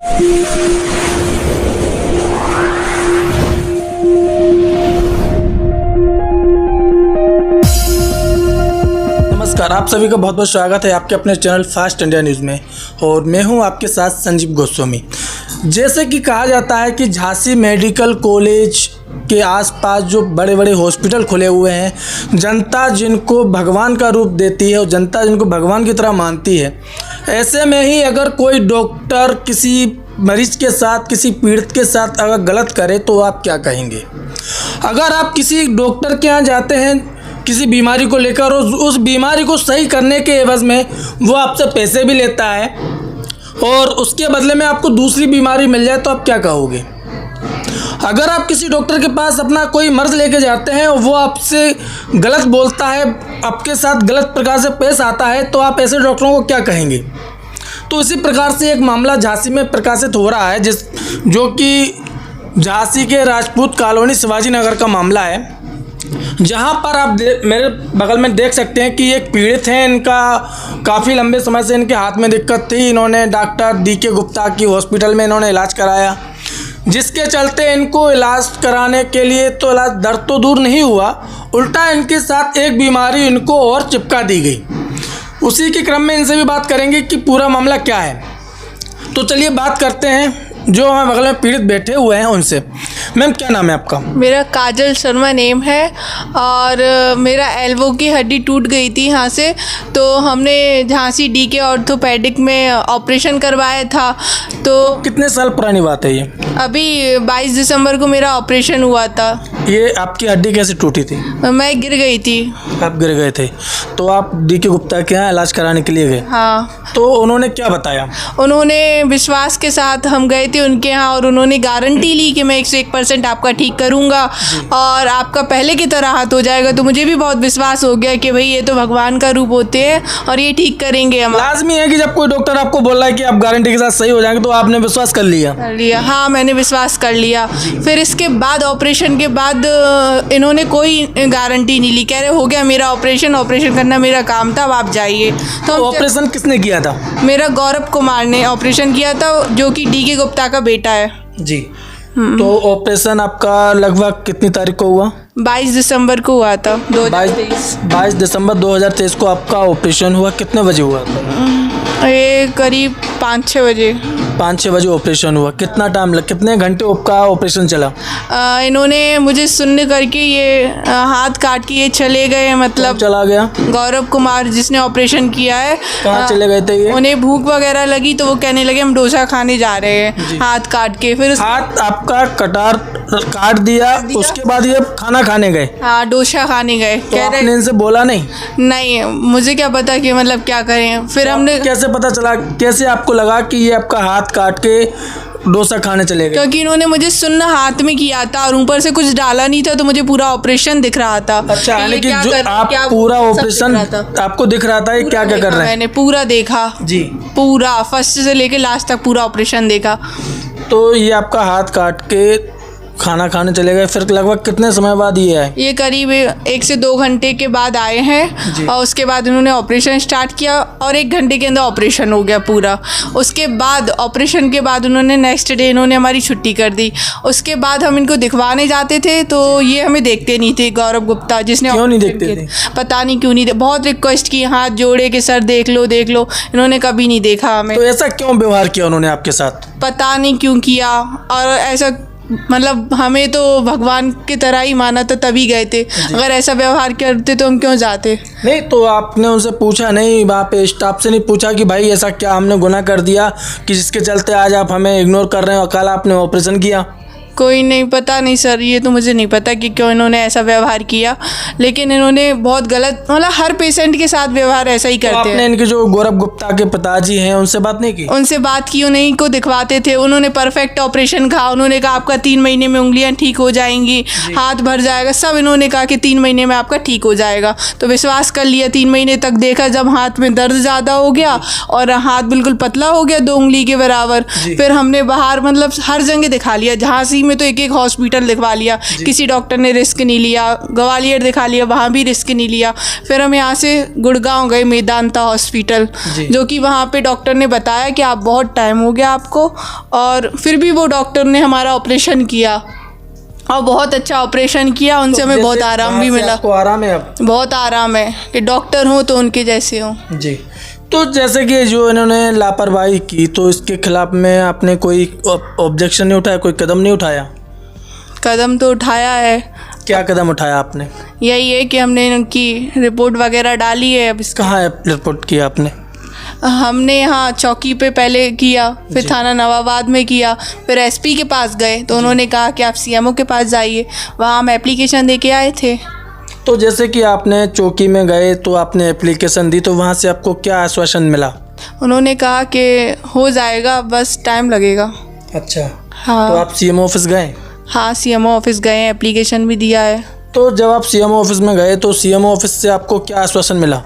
नमस्कार, आप सभी का बहुत बहुत स्वागत है आपके अपने चैनल फास्ट इंडिया न्यूज़ में। और मैं हूं आपके साथ संजीव गोस्वामी। जैसे कि कहा जाता है कि झांसी मेडिकल कॉलेज के आसपास जो बड़े बड़े हॉस्पिटल खुले हुए हैं, जनता जिनको भगवान का रूप देती है और जनता जिनको भगवान की तरह मानती है, ऐसे में ही अगर कोई डॉक्टर किसी मरीज के साथ, किसी पीड़ित के साथ अगर गलत करे तो आप क्या कहेंगे? अगर आप किसी डॉक्टर के यहाँ जाते हैं किसी बीमारी को लेकर और उस बीमारी को सही करने के एवज में वो आपसे पैसे भी लेता है और उसके बदले में आपको दूसरी बीमारी मिल जाए तो आप क्या कहोगे? अगर आप किसी डॉक्टर के पास अपना कोई मर्ज लेके जाते हैं और वो आपसे गलत बोलता है, आपके साथ गलत प्रकार से पेश आता है, तो आप ऐसे डॉक्टरों को क्या कहेंगे? तो इसी प्रकार से एक मामला झांसी में प्रकाशित हो रहा है, जो कि झांसी के राजपूत कॉलोनी शिवाजी नगर का मामला है, जहां पर आप मेरे बगल में देख सकते हैं कि एक पीड़ित हैं। इनका काफ़ी लंबे समय से इनके हाथ में दिक्कत थी। इन्होंने डॉक्टर DK गुप्ता की हॉस्पिटल में इन्होंने इलाज कराया, जिसके चलते इनको इलाज कराने के लिए तो इलाज दर्द तो दूर नहीं हुआ, उल्टा इनके साथ एक बीमारी इनको और चिपका दी गई। उसी के क्रम में इनसे भी बात करेंगे कि पूरा मामला क्या है। तो चलिए बात करते हैं जो हमारे बगल में पीड़ित बैठे हुए हैं उनसे। मैम, क्या नाम है आपका? मेरा काजल शर्मा नेम है और मेरा एल्बो की हड्डी टूट गई थी यहाँ से, तो हमने झांसी DK ऑर्थोपेडिक में ऑपरेशन करवाया था। तो कितने साल पुरानी बात है ये? अभी 22 दिसंबर को मेरा ऑपरेशन हुआ था। ये आपकी हड्डी कैसे टूटी थी? मैं गिर गई थी। आप गिर गए थे तो आप DK गुप्ता के यहाँ इलाज कराने के लिए गए? हाँ। तो उन्होंने क्या बताया? उन्होंने विश्वास के साथ हम गए थे उनके यहाँ और उन्होंने गारंटी ली कि मैं 101% आपका ठीक करूँगा और आपका पहले की तरह हाथ हो जाएगा। तो मुझे भी बहुत विश्वास हो गया कि भाई ये तो भगवान का रूप होते हैं और ये ठीक करेंगे। हम लाजमी है कि जब कोई डॉक्टर आपको बोल रहा है कि आप गारंटी के साथ सही हो जाएंगे तो आपने विश्वास कर लिया? हाँ, मैंने विश्वास कर लिया। फिर इसके बाद ऑपरेशन के बाद इन्होंने कोई गारंटी नहीं ली, कह रहे हो गया मेरा ऑपरेशन करना मेरा काम था, अब आप जाइए। तो ऑपरेशन किसने किया था? मेरा गौरव कुमार ने ऑपरेशन किया था, जो कि DK गुप्ता का बेटा है जी। तो ऑपरेशन आपका लगभग कितनी तारीख को हुआ? 22 दिसंबर को हुआ था 2023। 22 दिसंबर 2023 को आपका ऑपरेशन हुआ। कितने बजे हुआ था? ये करीब 5-6 बजे। 5-6 बजे ऑपरेशन हुआ। कितना टाइम कितने घंटे आपका ऑपरेशन चला? इन्होंने मुझे सुनने करके ये हाथ काट के ये चले गए। मतलब चला गया? गौरव कुमार जिसने ऑपरेशन किया है। कहाँ चले गए थे ये? उन्हें भूख वगैरह लगी तो वो कहने लगे हम डोसा खाने जा रहे हैं, हाथ काट के। फिर हाथ आपका कटार काट दिया, उसके बाद ये खाना खाने गए? हाँ, डोसा खाने गए। तो आपने इनसे बोला नहीं? नहीं, मुझे क्या पता कि मतलब क्या करें। फिर हमने कैसे पता चला, कैसे आपको लगा कि ये आपका हाथ काट के डोसा खाने चले गए? क्योंकि इन्होंने मुझे सुन्न हाथ में किया था और ऊपर से कुछ डाला नहीं था, तो मुझे पूरा ऑपरेशन दिख रहा था। अच्छा, यानी कि जो आप पूरा ऑपरेशन आपको दिख रहा था, ये क्या क्या कर रहे हैं? मैंने पूरा देखा जी, पूरा फर्स्ट से लेके लास्ट तक पूरा ऑपरेशन देखा। तो ये आपका हाथ काट के खाना खाने चले गए, फिर लगभग कितने समय बाद ये आए? ये करीब 1 से 2 घंटे के बाद आए हैं और उसके बाद इन्होंने ऑपरेशन स्टार्ट किया और 1 घंटे के अंदर ऑपरेशन हो गया पूरा। उसके बाद ऑपरेशन के बाद उन्होंने नेक्स्ट डे इन्होंने हमारी छुट्टी कर दी। उसके बाद हम इनको दिखवाने जाते थे तो ये हमें देखते नहीं थे। गौरव गुप्ता जिसने क्यों नहीं देखते थे? पता नहीं क्यों नहीं, बहुत रिक्वेस्ट की, हाथ जोड़े के सर देख लो, इन्होंने कभी नहीं देखा हमें। तो ऐसा क्यों व्यवहार किया उन्होंने आपके साथ? पता नहीं क्यों किया। और ऐसा मतलब हमें तो भगवान की तरह ही माना था तभी गए थे। अगर ऐसा व्यवहार करते तो हम क्यों जाते? नहीं, तो आपने उनसे पूछा नहीं, वहाँ पे स्टाफ से नहीं पूछा कि भाई ऐसा क्या हमने गुनाह कर दिया कि जिसके चलते आज आप हमें इग्नोर कर रहे हो, कल आपने ऑपरेशन किया? कोई नहीं, पता नहीं सर, ये तो मुझे नहीं पता कि क्यों इन्होंने ऐसा व्यवहार किया, लेकिन इन्होंने बहुत गलत, मतलब हर पेशेंट के साथ व्यवहार ऐसा ही करते हैं। आपने इनके जो गौरव गुप्ता के पिताजी हैं उनसे बात नहीं की? उनसे बात की, उन्हीं को दिखवाते थे। उन्होंने परफेक्ट ऑपरेशन कहा, उन्होंने कहा आपका 3 महीने में उंगलियां ठीक हो जाएंगी, हाथ भर जाएगा, सब इन्होंने कहा कि 3 महीने में आपका ठीक हो जाएगा। तो विश्वास कर लिया। 3 महीने तक देखा, जब हाथ में दर्द ज़्यादा हो गया और हाथ बिल्कुल पतला हो गया 2 उंगली के बराबर, फिर हमने बाहर मतलब हर जगह दिखा लिया, झांसी में तो एक एक हॉस्पिटल दिखवा लिया, किसी डॉक्टर ने रिस्क नहीं लिया। ग्वालियर दिखा लिया, वहाँ भी रिस्क नहीं लिया। फिर हम यहाँ से गुड़गांव गए, मेदांता हॉस्पिटल, जो कि वहाँ पे डॉक्टर ने बताया कि आप बहुत टाइम हो गया आपको, और फिर भी वो डॉक्टर ने हमारा ऑपरेशन किया और बहुत अच्छा ऑपरेशन किया। उनसे हमें बहुत आराम भी मिला। आपको आराम है अब? बहुत आराम है कि डॉक्टर हों तो उनके जैसे हों। जी। तो जैसे कि जो इन्होंने लापरवाही की, तो इसके खिलाफ में आपने कोई ऑब्जेक्शन नहीं उठाया, कोई कदम नहीं उठाया? कदम तो उठाया है। क्या कदम उठाया आपने? यही है कि हमने उनकी रिपोर्ट वगैरह डाली है। अब कहाँ है रिपोर्ट किया आपने? हमने यहाँ चौकी पे पहले किया, फिर थाना नवाबाद में किया, फिर एसपी के पास गए तो उन्होंने कहा कि आप सीएमओ के पास जाइए। वहाँ हम एप्लीकेशन दे के आए थे। तो जैसे कि आपने चौकी में गए तो आपने एप्लीकेशन दी, तो वहाँ से आपको क्या आश्वासन मिला? उन्होंने कहा कि हो जाएगा, बस टाइम लगेगा। अच्छा। हाँ। तो आप सीएमओ ऑफिस गए? हाँ, सीएमओ ऑफिस गए हैं, एप्लीकेशन भी दिया है। तो जब आप सीएमओ ऑफिस में गए तो सीएमओ ऑफिस से आपको क्या आश्वासन मिला?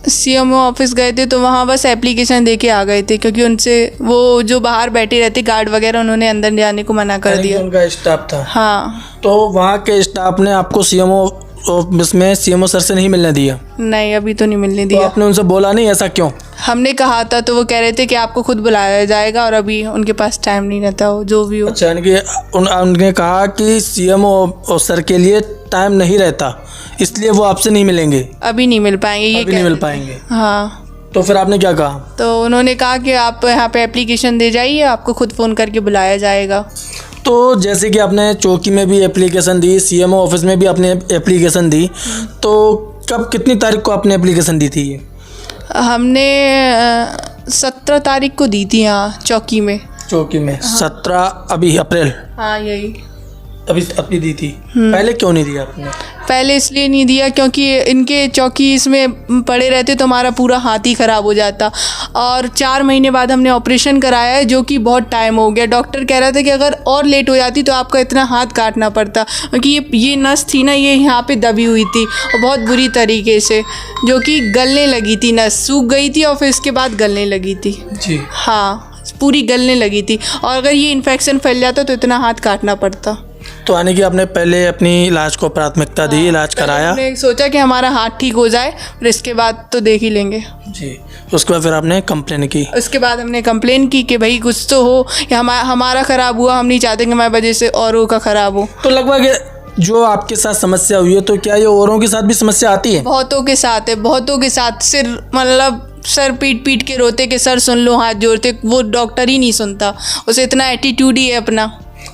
सीएमओ ऑफिस गए थे तो वहाँ बस एप्लीकेशन दे के आ गए थे, क्योंकि उनसे वो जो बाहर बैठे रहते गार्ड वगैरह, उन्होंने अंदर जाने को मना कर दिया। उनका स्टाफ था? हाँ। तो वहाँ के स्टाफ ने आपको सीएमओ ऑफिस में सीएमओ सर से नहीं मिलने दिया? नहीं, अभी तो नहीं मिलने तो दिया। आपने उनसे बोला नहीं, ऐसा क्यों? हमने कहा था तो वो कह रहे थे कि आपको खुद बुलाया जाएगा, और अभी उनके पास टाइम नहीं रहता हो, जो भी हो। अच्छा, यानी कि उनने कहा कि सीएमओ सर के लिए टाइम नहीं रहता, इसलिए वो आपसे नहीं मिलेंगे? अभी नहीं मिल पाएंगे, ये अभी नहीं मिल पाएंगे। हाँ। तो फिर आपने क्या कहा? तो उन्होंने कहा कि आप यहाँ पे एप्लीकेशन दे जाइए, आपको खुद फ़ोन करके बुलाया जाएगा। तो जैसे कि आपने चौकी में भी एप्लीकेशन दी, सीएमओ ऑफिस में भी आपने एप्लीकेशन दी, तो कब, कितनी तारीख को आपने एप्लीकेशन दी थी ये? हमने 17 तारीख को दी थी यहाँ चौकी में। चौकी में? 17 अभी अप्रैल? हाँ, यही अभी दी थी। पहले क्यों नहीं दिया आपने? पहले इसलिए नहीं दिया क्योंकि इनके चौकी इसमें पड़े रहते तो हमारा पूरा हाथ ही ख़राब हो जाता। और 4 महीने बाद हमने ऑपरेशन कराया है, जो कि बहुत टाइम हो गया। डॉक्टर कह रहा था कि अगर और लेट हो जाती तो आपका इतना हाथ काटना पड़ता, क्योंकि ये नस थी ना, ये यहाँ पे दबी हुई थी और बहुत बुरी तरीके से, जो कि गलने लगी थी। नस सूख गई थी और फिर इसके बाद गलने लगी थी। जी। हाँ, पूरी गलने लगी थी, और अगर ये इन्फेक्शन फैल जाता तो इतना हाथ काटना पड़ता। तो यानी कि आपने पहले अपनी इलाज को प्राथमिकता दी, इलाज कराया? हमने सोचा कि हमारा हाथ ठीक हो जाए, फिर इसके बाद तो देख ही लेंगे। जी। उसके बाद फिर आपने कंप्लेन की? उसके बाद हमने कंप्लेन की कि भाई कुछ तो हो, या हमारा ख़राब हुआ, हम नहीं चाहते कि हमारी वजह से औरों का ख़राब हो। तो लगभग जो आपके साथ समस्या हुई है, तो क्या ये औरों के साथ भी समस्या आती है? बहुतों के साथ है, बहुतों के साथ। सिर मतलब सर पीट पीट के रोते कि सर सुन लो, हाथ जोड़ते, वो डॉक्टर ही नहीं सुनता, उसे इतना एटीट्यूड ही है अपना।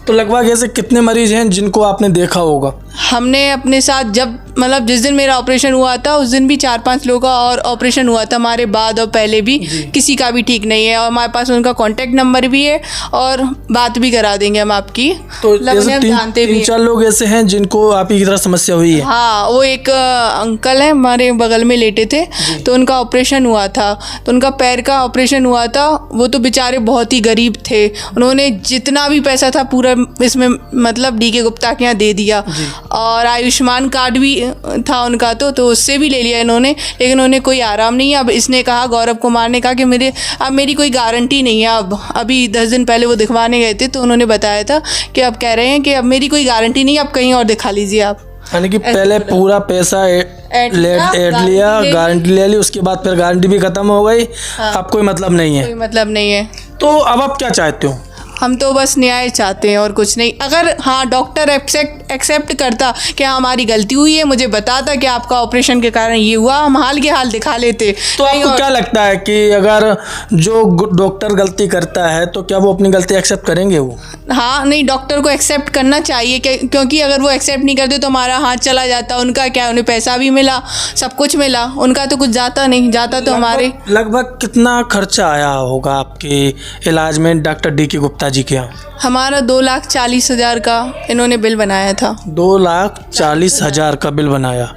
तो लगभग ऐसे कितने मरीज हैं जिनको आपने देखा होगा? हमने अपने साथ जब मतलब जिस दिन मेरा ऑपरेशन हुआ था उस दिन भी 4-5 लोगों का और ऑपरेशन हुआ था, हमारे बाद और पहले भी किसी का भी ठीक नहीं है। और हमारे पास उनका कांटेक्ट नंबर भी है और बात भी करा देंगे हम आपकी। तो लगने हम जानते भी 3-4 लोग ऐसे हैं जिनको आप ही की तरह समस्या हुई है? हाँ, वो एक अंकल है हमारे बगल में लेटे थे, तो उनका ऑपरेशन हुआ था, तो उनका पैर का ऑपरेशन हुआ था। वो तो बेचारे बहुत ही गरीब थे, उन्होंने जितना भी पैसा था पूरा इसमें मतलब डीके गुप्ता के यहाँ दे दिया, और आयुष्मान कार्ड भी था उनका, तो उससे भी ले लिया इन्होंने, लेकिन उन्हें कोई आराम नहीं है। अब इसने कहा, गौरव कुमार ने कहा कि अब मेरी कोई गारंटी नहीं है। अब अभी 10 दिन पहले वो दिखवाने गए थे तो उन्होंने बताया था कि अब कह रहे हैं कि अब मेरी कोई गारंटी नहीं है, अब कहीं और दिखा लीजिए आप। यानी कि पहले पूरा पैसा ऐड लिया, गारंटी ले ली, उसके बाद फिर गारंटी भी खत्म हो गई। अब कोई मतलब नहीं है? कोई मतलब नहीं है। तो अब आप क्या चाहते हो? हम तो बस न्याय चाहते हैं और कुछ नहीं। अगर हाँ डॉक्टर एक्सेप्ट करता कि हमारी गलती हुई है, मुझे बताता कि आपका ऑपरेशन के कारण ये हुआ, हम हाल के हाल दिखा लेते। तो आपको क्या लगता है कि अगर जो डॉक्टर गलती करता है तो क्या वो अपनी गलती एक्सेप्ट करेंगे? वो हाँ, नहीं, डॉक्टर को एक्सेप्ट करना चाहिए, क्योंकि अगर वो एक्सेप्ट नहीं करते तो हमारा हाथ चला जाता। उनका क्या, उन्हें पैसा भी मिला, सब कुछ मिला, उनका तो कुछ जाता नहीं, जाता तो हमारे। लगभग कितना खर्चा आया होगा आपके इलाज में डॉक्टर डी.के. गुप्ता जी के यहाँ? हमारा 2,40,000 का इन्होंने बिल बनाया था। 2,40,000 का बिल बनाया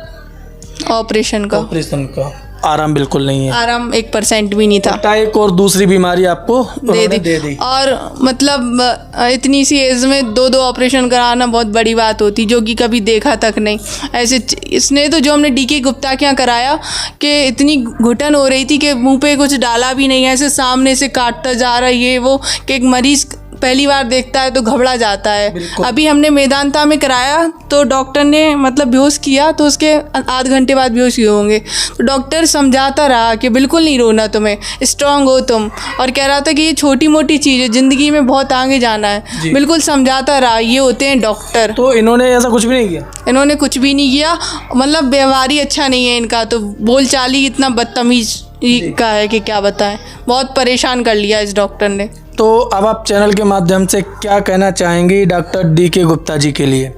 ऑपरेशन का? ऑपरेशन का आराम बिल्कुल नहीं है, आराम 1% भी नहीं था। एक और दूसरी बीमारी आपको दे दी। और मतलब इतनी सी एज में 2 ऑपरेशन कराना बहुत बड़ी बात होती, जो कि कभी देखा तक नहीं ऐसे। इसने तो जो हमने डी.के. गुप्ता के यहाँ कराया कि इतनी घुटन हो रही थी कि मुंह पे कुछ डाला भी नहीं, ऐसे सामने से काटता जा रहा, ये वो, कि एक मरीज पहली बार देखता है तो घबरा जाता है। बिल्कुल। अभी हमने मेदांता में कराया तो डॉक्टर ने मतलब बेहोश किया, तो उसके आध घंटे बाद बेहोश हुए होंगे, तो डॉक्टर समझाता रहा कि बिल्कुल नहीं रोना, तुम्हें स्ट्रांग हो तुम, और कह रहा था कि ये छोटी मोटी चीज़ है, ज़िंदगी में बहुत आगे जाना है। बिल्कुल समझाता रहा। ये होते हैं डॉक्टर। तो इन्होंने ऐसा कुछ भी नहीं किया? इन्होंने कुछ भी नहीं किया, मतलब व्यवहार ही अच्छा नहीं है इनका, तो बोलचाल ही इतना बदतमीज का है कि क्या बताएं। बहुत परेशान कर लिया इस डॉक्टर ने। तो अब आप चैनल के माध्यम से क्या कहना चाहेंगी डॉक्टर डी.के. गुप्ता जी के लिए?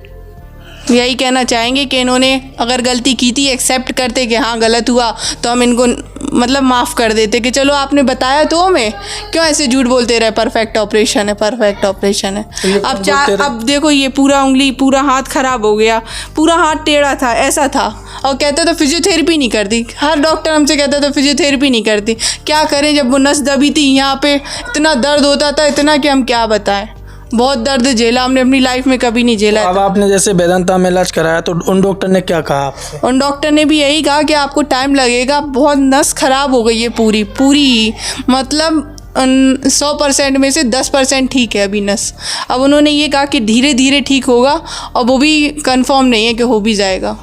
यही कहना चाहेंगे कि इन्होंने अगर गलती की थी, एक्सेप्ट करते कि हाँ गलत हुआ, तो हम इनको मतलब माफ़ कर देते कि चलो आपने बताया तो हमें, क्यों ऐसे झूठ बोलते रहे, परफेक्ट ऑपरेशन है, परफेक्ट ऑपरेशन है। अब देखो ये पूरा उंगली, पूरा हाथ ख़राब हो गया, पूरा हाथ टेढ़ा था, ऐसा था, और कहते तो फिजियोथेरेपी नहीं करती। हर डॉक्टर हमसे कहता था फिजियोथेरेपी नहीं करती। क्या करें, जब वो नस दबी थी यहाँ पे, इतना दर्द होता था, इतना कि हम क्या बताएं। बहुत दर्द झेला हमने, अपनी लाइफ में कभी नहीं झेला। अब आपने जैसे वेदांता में इलाज कराया तो उन डॉक्टर ने क्या कहा आपसे? उन डॉक्टर ने भी यही कहा कि आपको टाइम लगेगा, बहुत नस खराब हो गई है पूरी मतलब 100% में से 10% ठीक है अभी नस। अब उन्होंने ये कहा कि धीरे धीरे ठीक होगा, और वो भी कंफर्म नहीं है कि हो भी जाएगा।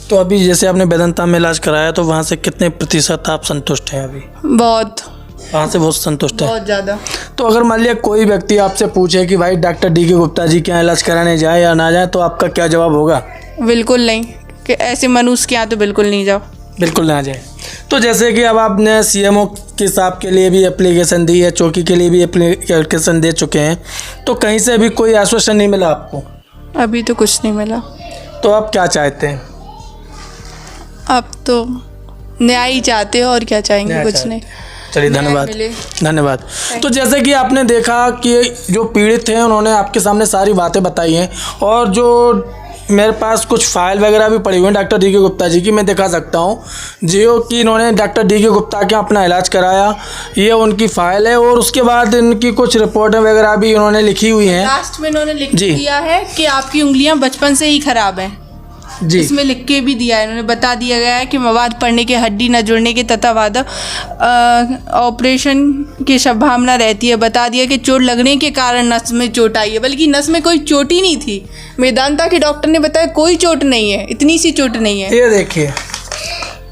तो अभी जैसे आपने वेदांता में इलाज कराया तो वहाँ से कितने प्रतिशत आप संतुष्ट हैं अभी? बहुत, वहाँ से बहुत संतुष्ट है? बहुत ज़्यादा। तो अगर मान लिया कोई व्यक्ति आपसे पूछे कि भाई डॉक्टर डी.के. गुप्ता जी के यहाँ इलाज कराने जाए या ना जाए, तो आपका क्या जवाब होगा? बिल्कुल नहीं, कि ऐसे मनुष्य के यहाँ तो बिल्कुल नहीं जाओ, बिल्कुल ना जाए। तो जैसे कि अब आपने सीएमओ के साहब के लिए भी एप्लीकेशन दी है, चौकी के लिए भी एप्लीकेशन दे चुके हैं, तो कहीं से भी कोई आश्वासन नहीं मिला आपको? अभी तो कुछ नहीं मिला। तो आप क्या चाहते हैं? अब तो न्याय ही चाहते हो, और क्या चाहेंगे? कुछ नहीं। चलिए, धन्यवाद। धन्यवाद। तो जैसे कि आपने देखा कि जो पीड़ित हैं उन्होंने आपके सामने सारी बातें बताई हैं, और जो मेरे पास कुछ फाइल वगैरह भी पड़ी हुई हैं डॉक्टर डी.के. गुप्ता जी की, मैं दिखा सकता हूँ, जो कि इन्होंने डॉक्टर डी.के. गुप्ता के अपना इलाज कराया। ये उनकी फाइल है, और उसके बाद इनकी कुछ रिपोर्टें वगैरह भी इन्होंने लिखी हुई हैं। लास्ट में इन्होंने लिख दिया है कि आपकी उंगलियां बचपन से ही खराब हैं जी। इसमें लिख के भी दिया है, इन्होंने बता दिया गया है कि मवाद पड़ने के, हड्डी न जुड़ने के तथा वादा ऑपरेशन की संभावना रहती है। बता दिया कि चोट लगने के कारण नस में चोट आई है, बल्कि नस में कोई चोट ही नहीं थी। मेदांता के डॉक्टर ने बताया कोई चोट नहीं है, इतनी सी चोट नहीं है। ये देखिए,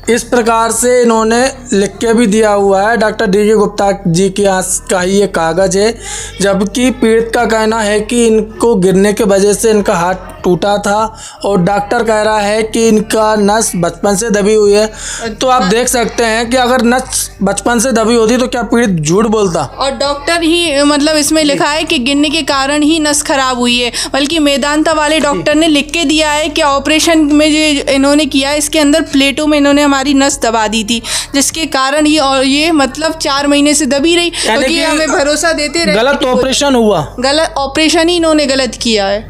इस प्रकार से इन्होंने लिख के भी दिया हुआ है। Doctor DK. गुप्ता जी के का ही ये कागज़ है, जबकि पीड़ित का कहना है कि इनको गिरने के वजह से इनका हाथ टूटा था, और डॉक्टर कह रहा है कि इनका नस बचपन से दबी हुई है। तो आप देख सकते हैं कि अगर नस बचपन से दबी होती तो क्या पीड़ित झूठ बोलता? और डॉक्टर ही मतलब इसमें लिखा है कि गिरने के कारण ही नस खराब हुई है, बल्कि मेदांता वाले डॉक्टर ने लिख के दिया है कि ऑपरेशन में जो इन्होंने किया है, इसके अंदर प्लेटों में इन्होंने हमारी नस दबा दी थी, जिसके कारण ये मतलब 4 महीने से दबी रही, क्योंकि हमें भरोसा देते रहे। गलत ऑपरेशन हुआ, गलत ऑपरेशन ही इन्होंने गलत किया है।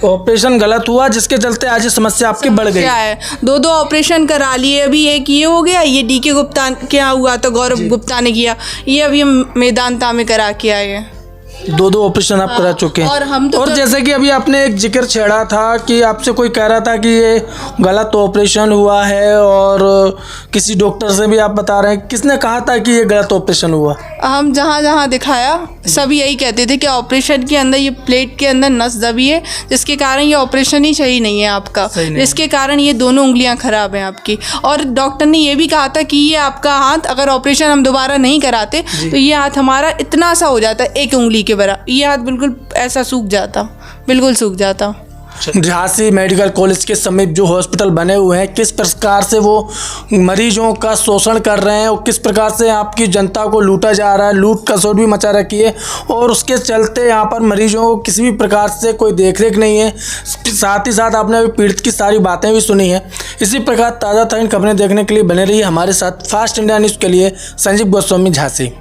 ऑपरेशन गलत हुआ, जिसके चलते आज ये समस्या आपकी बढ़ गई है। 2 ऑपरेशन करा लिए, अभी एक ये हो गया, ये डी.के. गुप्ता के यहाँ हुआ तो गौरव गुप्ता ने किया, ये अभी हम मेदांता में करा के आए हैं। 2 ऑपरेशन आप करा चुके हैं। और हम तो जैसे कि अभी आपने एक जिक्र छेड़ा था कि आपसे कोई कह रहा था कि ये गलत ऑपरेशन हुआ है, और किसी डॉक्टर से भी आप बता रहे हैं, किसने कहा था कि ये गलत ऑपरेशन हुआ? हम जहाँ जहाँ दिखाया सभी यही कहते थे कि ऑपरेशन के अंदर ये प्लेट के अंदर नस दबी है, जिसके कारण ये ऑपरेशन ही सही नहीं है आपका, जिसके कारण ये दोनों उंगलियां खराब हैं आपकी। और डॉक्टर ने ये भी कहा था कि ये आपका हाथ, अगर ऑपरेशन हम दोबारा नहीं कराते तो ये हाथ हमारा इतना सा हो जाता, एक उंगली के बराबर, ये हाथ बिल्कुल ऐसा सूख जाता, बिल्कुल सूख जाता। झांसी मेडिकल कॉलेज के समीप जो हॉस्पिटल बने हुए हैं, किस प्रकार से वो मरीजों का शोषण कर रहे हैं, और किस प्रकार से आपकी जनता को लूटा जा रहा है, लूट खसोट भी मचा रखी है, और उसके चलते यहाँ पर मरीजों को किसी भी प्रकार से कोई देखरेख नहीं है। साथ ही साथ आपने अभी पीड़ित की सारी बातें भी सुनी हैं। इसी प्रकार ताज़ा तरीन खबरें देखने के लिए बने रहिए हमारे साथ। फास्ट इंडिया न्यूज़ के लिए संजीव गोस्वामी, झांसी।